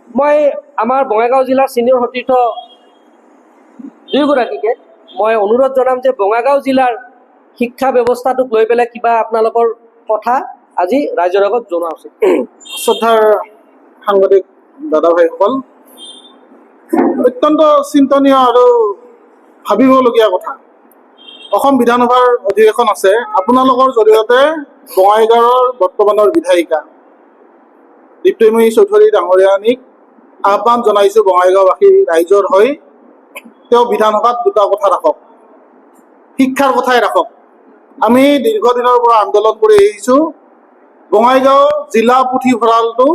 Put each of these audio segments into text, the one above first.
মই আমাৰ বঙাইগাঁও জিলাৰ ছিনিয়ৰ সতীৰ্থ দুয়োগৰাকীকে মই অনুৰোধ জনাম যে বঙাইগাঁও জিলাৰ শিক্ষা ব্যৱস্থাটোক লৈ পেলাই কিবা আপোনালোকৰ কথা আজি ৰাইজৰ আগত জনোৱা উচিত। শ্ৰদ্ধাৰ সাংবাদিক দাদা ভাইসকল, অত্যন্ত চিন্তনীয় আৰু ভাবিবলগীয়া কথা। অসম বিধানসভাৰ অধিৱেশন আছে। আপোনালোকৰ জৰিয়তে বঙাইগাঁৱৰ বৰ্তমানৰ বিধায়িকা দীপ্তিময়ী চৌধুৰী ডাঙৰীয়ানীক আহ্বান জনাইছোঁ, বঙাইগাঁওবাসী ৰাইজৰ হৈ তেওঁ বিধানসভাত দুটা কথা ৰাখক, শিক্ষাৰ কথাই ৰাখক। আমি দীৰ্ঘদিনৰ পৰা আন্দোলন কৰি আহিছোঁ। বঙাইগাঁও জিলা পুথিভঁৰালটো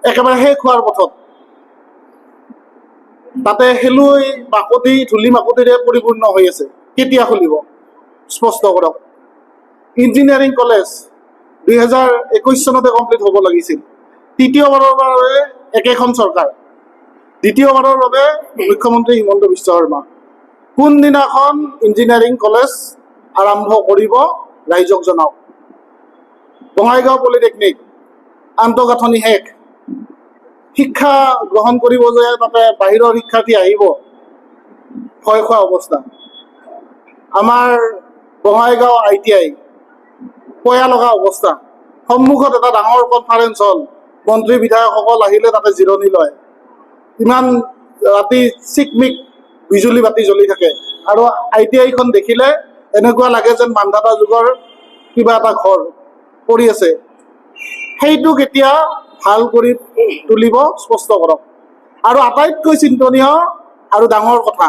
একেবাৰে শেষ হোৱাৰ পথত। তাতে শেলুৱৈ মাকতি ধূলি মাকতিৰে পৰিপূৰ্ণ হৈ আছে। কেতিয়া খুলিব স্পষ্ট কৰক। ইঞ্জিনিয়াৰিং কলেজ 2021 চনতে কমপ্লিট হ'ব লাগিছিল। তৃতীয়বাৰৰ বাবে একেখন চৰকাৰ, দ্বিতীয়বাৰৰ বাবে মুখ্যমন্ত্ৰী হিমন্ত বিশ্ব শৰ্মা। কোনদিনাখন ইঞ্জিনিয়াৰিং কলেজ আৰম্ভ কৰিব ৰাইজক জনাওক। বঙাইগাঁও পলিটেকনিক আন্তঃগাঁথনি শেষ, শিক্ষা গ্ৰহণ কৰিব যে তাতে বাহিৰৰ শিক্ষাৰ্থী আহিব, ভয় খোৱা অৱস্থা। আমাৰ বঙাইগাঁও ITI পয়া লগা অৱস্থা। সন্মুখত এটা ডাঙৰ কনফাৰেন্স হল, মন্ত্ৰী বিধায়কসকল আহিলে তাতে জিৰণি লয়। ইমান ৰাতি চিকমিক বিজুলী বাতি জ্বলি থাকে আৰু ITI-খন দেখিলে এনেকুৱা লাগে যেন মান্ধাতা যুগৰ কিবা এটা ঘৰ পৰি আছে। সেইটো কেতিয়া ভাল কৰি তুলিব স্পষ্ট কৰক। আৰু আটাইতকৈ চিন্তনীয় আৰু ডাঙৰ কথা,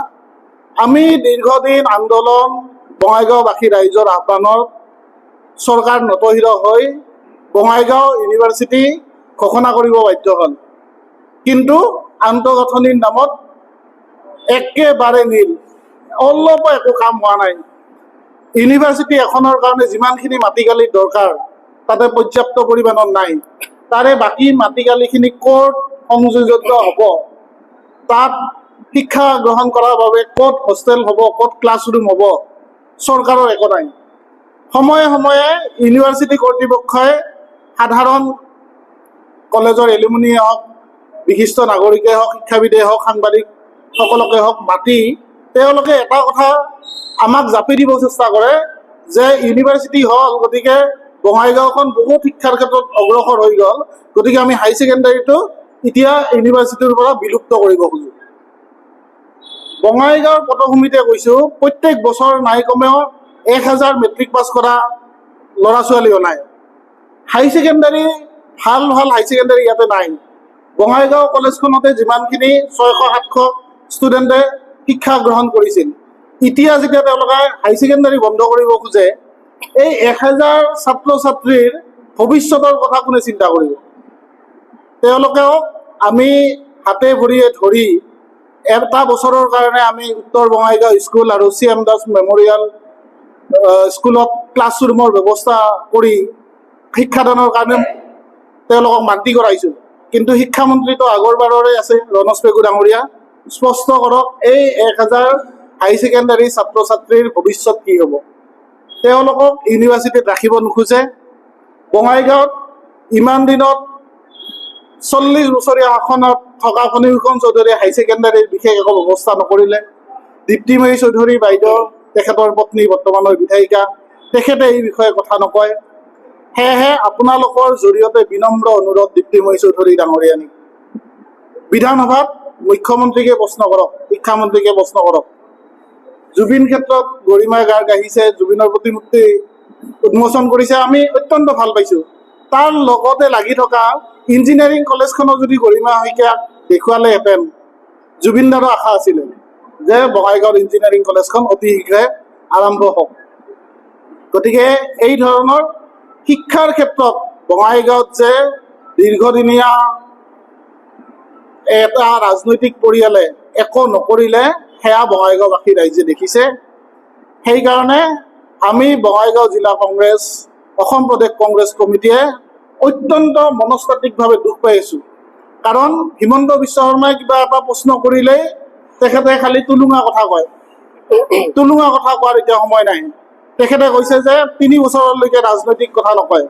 আমি দীৰ্ঘদিন আন্দোলন, বঙাইগাঁওবাসী ৰাইজৰ আহ্বানত চৰকাৰ নতহিৰ হৈ বঙাইগাঁও ইউনিভাৰ্চিটি ঘোষণা কৰিব বাধ্য হ'ল। কিন্তু আন্তঃগাঁথনিৰ নামত একেবাৰে নীল, অলপো একো কাম হোৱা নাই। ইউনিভাৰ্চিটি এখনৰ কাৰণে যিমানখিনি মাটিকালিৰ দৰকাৰ তাতে পৰ্যাপ্ত পৰিমাণৰ নাই। তাৰে বাকী মাটিকালিখিনি ক'ত সংযোজিত হ'ব, তাত শিক্ষা গ্ৰহণ কৰাৰ বাবে ক'ত হোষ্টেল হ'ব, ক'ত ক্লাছৰুম হ'ব, চৰকাৰৰ একো নাই। সময়ে সময়ে ইউনিভাৰ্চিটি কৰ্তৃপক্ষই সাধাৰণ কলেজৰ এলুমিনিয়ে হওক, বিশিষ্ট নাগৰিকে হওক, শিক্ষাবিদে হওক, সাংবাদিকসকলকে হওক মাতি তেওঁলোকে এটা কথা আমাক জাপি দিব চেষ্টা কৰে যে ইউনিভাৰ্চিটি হ'ল, গতিকে বঙাইগাঁওখন বহুত শিক্ষাৰ ক্ষেত্ৰত অগ্ৰসৰ হৈ গ'ল, গতিকে আমি হাই ছেকেণ্ডাৰীটো এতিয়া ইউনিভাৰ্চিটিৰ পৰা বিলুপ্ত কৰিব খোজোঁ। বঙাইগাঁৱৰ পটভূমিতে কৈছোঁ, প্ৰত্যেক বছৰ নাই কমেও 1000 মেট্ৰিক পাছ কৰা ল'ৰা ছোৱালীও নাই। হাই ছেকেণ্ডাৰী ভাল ভাল হাই ছেকেণ্ডাৰী ইয়াতে নাই। বঙাইগাঁও কলেজখনতে যিমানখিনি 600-700 ষ্টুডেণ্টে শিক্ষা গ্ৰহণ কৰিছিল, এতিয়া যেতিয়া তেওঁলোকে হাই ছেকেণ্ডাৰী বন্ধ কৰিব খোজে, এই 1000 ছাত্ৰ ছাত্ৰীৰ ভৱিষ্যতৰ কথা কোনে চিন্তা কৰিব? তেওঁলোকেও আমি হাতে ভৰিয়ে ধৰি এটা বছৰৰ কাৰণে আমি উত্তৰ বঙাইগাঁও স্কুল আৰু CM দাস মেমৰিয়েল স্কুলত ক্লাছৰুমৰ ব্যৱস্থা কৰি শিক্ষাদানৰ কাৰণে তেওঁলোকক মান্তি কৰাইছোঁ। কিন্তু শিক্ষামন্ত্ৰীটো আগৰবাৰৰে আছে, ৰণোজ পেগু ডাঙৰীয়া। স্পষ্ট কৰক, এই 1000 হাই ছেকেণ্ডাৰী ছাত্ৰ ছাত্ৰীৰ ভৱিষ্যত কি হ'ব? তেওঁলোকক ইউনিভাৰ্চিটিত ৰাখিব নোখোজে। বঙাইগাঁৱত ইমান দিনত 40 বছৰীয়া শাসনত থকা ফণীভূষণ চৌধুৰীয়ে হাই ছেকেণ্ডাৰীৰ বিশেষ একো ব্যৱস্থা নকৰিলে। দীপ্তিময়ী চৌধুৰী বাইদেউ, তেখেতৰ পত্নী বৰ্তমানৰ বিধায়িকা, তেখেতে এই বিষয়ে কথা নকয়। সেয়েহে আপোনালোকৰ জৰিয়তে বিনম্ৰ অনুৰোধ দীপ্তিময়ী চৌধুৰী ডাঙৰীয়ানীক, বিধানসভাত মুখ্যমন্ত্ৰীকে প্ৰশ্ন কৰক, শিক্ষামন্ত্ৰীকে প্ৰশ্ন কৰক। জুবিন ক্ষেত্ৰত গৰিমাই গাৰ্গ আহিছে, জুবিনৰ প্ৰতিমূৰ্তি উন্মোচন কৰিছে, আমি অত্যন্ত ভাল পাইছোঁ। তাৰ লগতে লাগি থকা ইঞ্জিনিয়াৰিং কলেজখনৰ যদি গৰিমা শইকীয়াক দেখুৱালেহেঁতেন, জুবিনদাৰো আশা আছিলে যে বঙাইগাঁৱৰ ইঞ্জিনিয়াৰিং কলেজখন অতি শীঘ্ৰে আৰম্ভ হওক। গতিকে এই ধৰণৰ শিক্ষাৰ ক্ষেত্ৰত বঙাইগাঁৱত যে দীৰ্ঘদিনীয়া এটা ৰাজনৈতিক পৰিয়ালে একো নকৰিলে, সেয়া বঙাইগাঁওবাসী ৰাইজে দেখিছে। সেইকাৰণে আমি বঙাইগাঁও জিলা কংগ্ৰেছ, অসম প্ৰদেশ কংগ্ৰেছ কমিটিয়ে অত্যন্ত মনস্তাত্ত্বিকভাৱে দুখ পাই আছোঁ। কাৰণ হিমন্ত বিশ্ব শৰ্মাই কিবা এটা প্ৰশ্ন কৰিলেই তেখেতে খালি টুলুঙা কথা কয়। টুলুঙা কথা কোৱাৰ এতিয়া সময় নাই। তেখেতে কৈছে যে 3 বছৰলৈকে ৰাজনৈতিক কথা নকয়।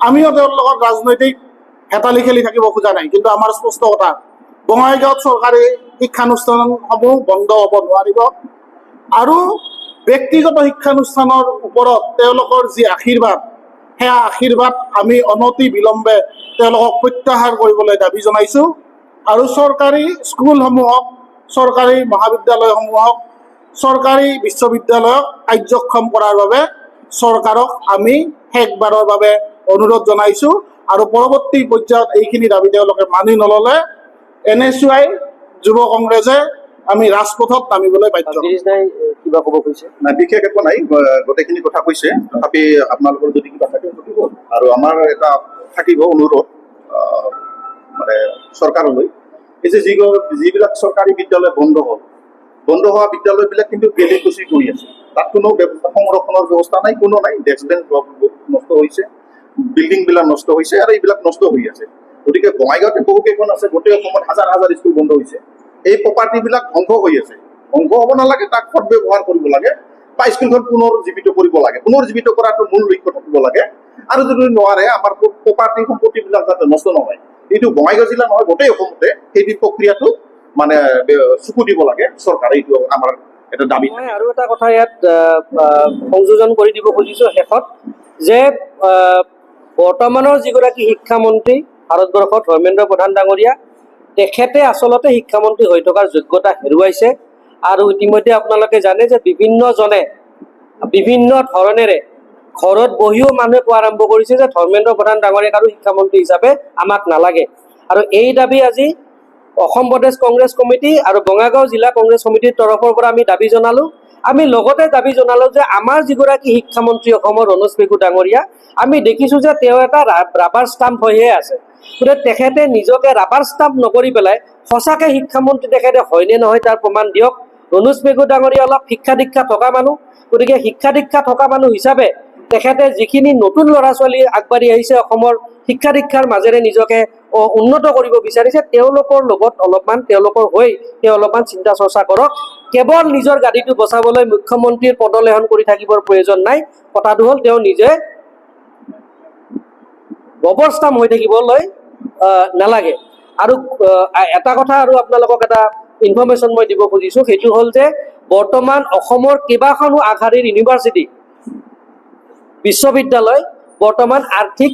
আমিও তেওঁৰ লগত ৰাজনৈতিক হেতালি খেলি থাকিব খোজা নাই, কিন্তু আমাৰ স্পষ্ট কথা, বঙাইগাঁৱত চৰকাৰী শিক্ষানুষ্ঠানসমূহ বন্ধ হ'ব নোৱাৰিব আৰু ব্যক্তিগত শিক্ষানুষ্ঠানৰ ওপৰত তেওঁলোকৰ যি আশীৰ্বাদ, সেয়া আশীৰ্বাদ আমি অনতি বিলম্বে তেওঁলোকক প্ৰত্যাহাৰ কৰিবলৈ দাবী জনাইছোঁ আৰু চৰকাৰী স্কুলসমূহক, চৰকাৰী মহাবিদ্যালয়সমূহক, চৰকাৰী বিশ্ববিদ্যালয়ক কাৰ্যক্ষম কৰাৰ বাবে চৰকাৰক আমি শেষবাৰৰ বাবে অনুৰোধ জনাইছোঁ আৰু পৰৱৰ্তী পৰ্যায়ত এইখিনি দাবী তেওঁলোকে মানি নল'লে NSUI যুৱ কংগ্ৰেছে আমি ৰাজপথত নামিবলৈ বাধ্য হ'ম। গিৰিশ দাই কিবা ক'ব খুজিছে? নাই, বিশেষ একো নাই, গোটেইখিনি কথা কৈছে। তথাপি আপোনালোকৰ যদি কিবা থাকে থাকিব আৰু আমাৰ এটা থাকিব অনুৰোধ মানে চৰকাৰলৈ, এই যে যিবিলাক চৰকাৰী বিদ্যালয় বন্ধ হোৱা বিদ্যালয়বিলাক কিন্তু গেলি পচি কৰি আছে। তাত কোনো সংৰক্ষণৰ ব্যৱস্থা নাই, কোনো নাই। ডেস্ক বেঞ্চ নষ্ট হৈছে, বিল্ডিংবিলাক নষ্ট হৈছে আৰু এইবিলাক নষ্ট হৈ আছে। গতিকে বঙাইগাঁৱতে বহু কেইখন আছে, গোটেই অসমত হাজাৰ হাজাৰ স্কুল বন্ধ হৈছে। এই প্ৰপাৰ্টিবিলাক ধ্বংস হৈ আছে। ধ্বংস হ'ব নালাগে, তাক সৎ ব্যৱহাৰ কৰিব লাগে বা স্কুলখন পুনৰ জীৱিত কৰিব লাগে। পুনৰ জীৱিত কৰাটো মূল লক্ষ্য থাকিব লাগে আৰু যদি নোৱাৰে আমাৰ প্ৰপাৰ্টি সম্পত্তিবিলাক যাতে নষ্ট নহয়। এইটো বঙাইগাঁও জিলা নহয়, গোটেই অসমতে সেই প্ৰক্ৰিয়াটো মানে চকু দিব লাগে চৰকাৰে, এইটো আমাৰ এটা দাবী। মই আৰু এটা কথা ইয়াত সংযোজন কৰি দিব খুজিছোঁ শেষত, যে বৰ্তমানৰ যিগৰাকী শিক্ষামন্ত্ৰী ভাৰতবৰ্ষত ধৰ্মেন্দ্ৰ প্ৰধান ডাঙৰীয়া, তেখেতে আচলতে শিক্ষামন্ত্ৰী হৈ থকাৰ যোগ্যতা হেৰুৱাইছে আৰু ইতিমধ্যে আপোনালোকে জানে যে বিভিন্নজনে বিভিন্ন ধৰণেৰে ঘৰত বহিও মানুহে কোৱা আৰম্ভ কৰিছে যে ধৰ্মেন্দ্ৰ প্ৰধান ডাঙৰীয়াক আৰু শিক্ষামন্ত্ৰী হিচাপে আমাক নালাগে। আৰু এই দাবী আজি অসম প্ৰদেশ কংগ্ৰেছ কমিটি আৰু বঙাইগাঁও জিলা কংগ্ৰেছ সমিতিৰ তৰফৰ পৰা আমি দাবী জনালোঁ। আমি লগতে দাবী জনালোঁ যে আমাৰ যিগৰাকী শিক্ষামন্ত্ৰী অসমৰ ৰণোজ পেগু ডাঙৰীয়া, আমি দেখিছোঁ যে তেওঁ এটা ৰাবাৰ ষ্টাম্প হৈহে আছে। গতিকে তেখেতে নিজকে ৰাবাৰ ষ্টাম্প নকৰি পেলাই সঁচাকৈ শিক্ষামন্ত্ৰী তেখেতে হয়নে নহয় তাৰ প্ৰমাণ দিয়ক। ৰণোজ পেগু ডাঙৰীয়া অলপ শিক্ষা দীক্ষা থকা মানুহ, গতিকে শিক্ষা দীক্ষা থকা মানুহ হিচাপে তেখেতে যিখিনি নতুন ল'ৰা ছোৱালী আগবাঢ়ি আহিছে অসমৰ শিক্ষা দীক্ষাৰ মাজেৰে নিজকে উন্নত কৰিব বিচাৰিছে, তেওঁলোকৰ লগত অলপমান তেওঁলোকৰ হৈ তেওঁ অলপমান চিন্তা চৰ্চা কৰক। কেৱল নিজৰ গাড়ীটো বচাবলৈ মুখ্যমন্ত্ৰীৰ পদলেহন কৰি থাকিবৰ প্ৰয়োজন নাই। কথাটো হ'ল তেওঁ নিজে ৰবৰ ষ্টাম্প হৈ থাকিবলৈ নালাগে। আৰু এটা কথা আৰু আপোনালোকক এটা ইনফৰমেশ্যন মই দিব খুজিছোঁ, সেইটো হ'ল যে বৰ্তমান অসমৰ কেইবাখনো আগশাৰীৰ ইউনিভাৰ্চিটি, বিশ্ববিদ্যালয় বৰ্তমান আৰ্থিক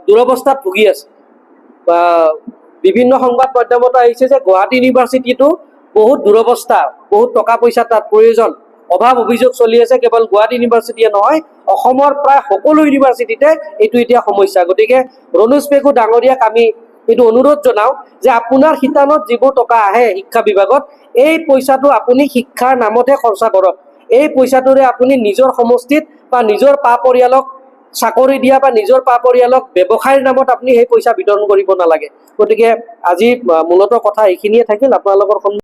দুৰৱস্থাত ভুগি আছে। বিভিন্ন সংবাদ মাধ্যমত আহিছে যে গুৱাহাটী ইউনিভাৰ্চিটিটো বহুত দুৰৱস্থা, বহুত টকা পইচা তাত প্ৰয়োজন, অভাৱ অভিযোগ চলি আছে। কেৱল গুৱাহাটী ইউনিভাৰ্চিটিয়ে নহয়, অসমৰ প্ৰায় সকলো ইউনিভাৰ্চিটিতে এইটো এতিয়া সমস্যা। গতিকে ৰণোজ পেগু ডাঙৰীয়াক আমি এইটো অনুৰোধ জনাওঁ যে আপোনাৰ শিতানত যিবোৰ টকা আহে শিক্ষা বিভাগত, এই পইচাটো আপুনি শিক্ষাৰ নামতহে খৰচা কৰক। এই পইচাটোৰে আপুনি নিজৰ সমষ্টিত বা নিজৰ পা পৰিয়ালক চাকৰি দিয়া বা নিজৰ পা পৰিয়ালক ব্যৱসায়ৰ নামত আপুনি সেই পইচা বিতৰণ কৰিব নালাগে। গতিকে আজি মূলতঃ কথা এইখিনিয়ে থাকিল। আপোনালোকৰ